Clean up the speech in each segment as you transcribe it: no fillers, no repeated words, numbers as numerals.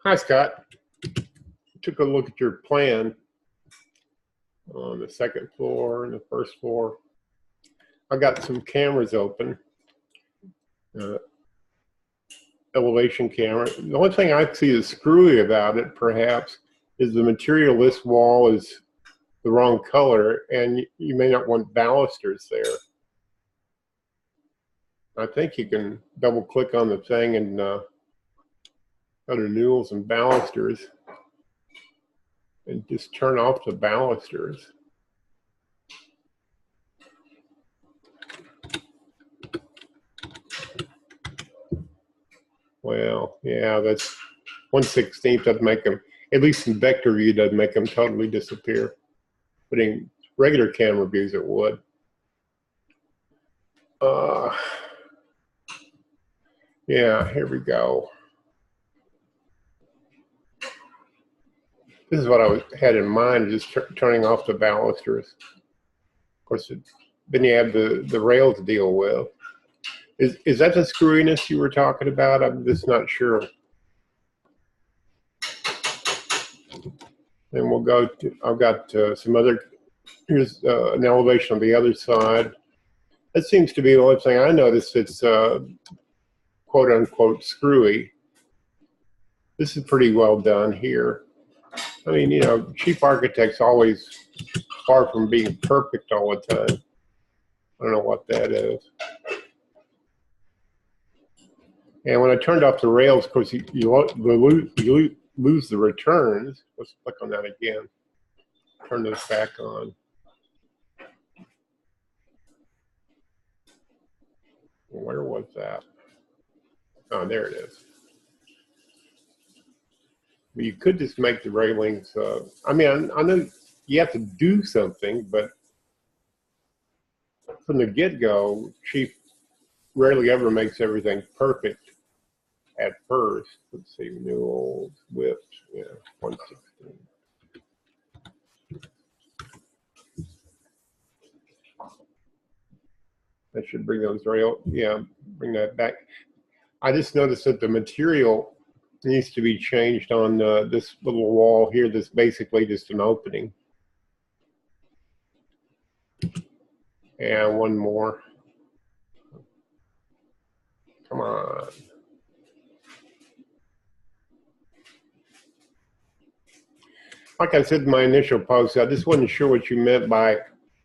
Hi, Scott. Took a look at your plan on the second floor and the first floor. I got some cameras open, elevation camera. The only thing I see is screwy about it, perhaps, is the material. This wall is the wrong color, and you may not want balusters there. I think you can double click on the thing and go to newels and balusters and just turn off the balusters. Well, yeah, that's 1/16 doesn't make them, at least in vector view, doesn't make them totally disappear. But in regular camera views, it would. Yeah, here we go. This is what I had in mind, just turning off the balusters. Of course, then you have the rail to deal with. Is that the screwiness you were talking about? I'm just not sure. And we'll go to, I've got some other, here's an elevation on the other side. That seems to be the only thing I noticed that's quote unquote screwy. This is pretty well done here. I mean, you know, cheap architects always far from being perfect all the time. I don't know what that is. And when I turned off the rails, of course, you lose the returns. Let's click on that again. Turn this back on. Where was that? Oh, there it is. But you could just make the railings, I mean, I know you have to do something, but from the get-go, Chief rarely ever makes everything perfect at first. Let's see, newels, width, yeah, 1/16. That should bring those bring that back. I just noticed that the material needs to be changed on this little wall here. That's basically just an opening. And one more. Come on. Like I said in my initial post, I just wasn't sure what you meant by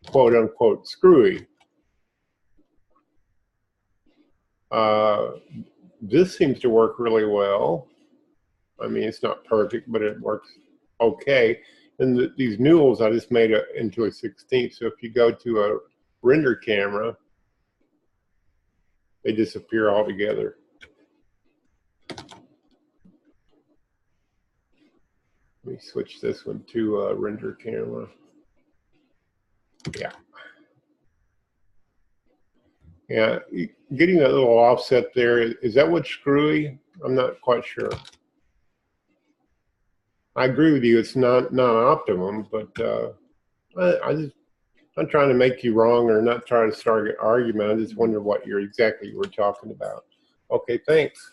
quote unquote screwy. This seems to work really well. I mean, it's not perfect, but it works okay. And these newels, I just made into a 16th. So if you go to a render camera, they disappear altogether. Let me switch this one to a render camera. Yeah. Yeah, getting that little offset there, is that what's screwy? I'm not quite sure. I agree with you, it's not optimum, but I'm not trying to make you wrong or not trying to start an argument. I just wonder what exactly you were talking about. Okay, thanks.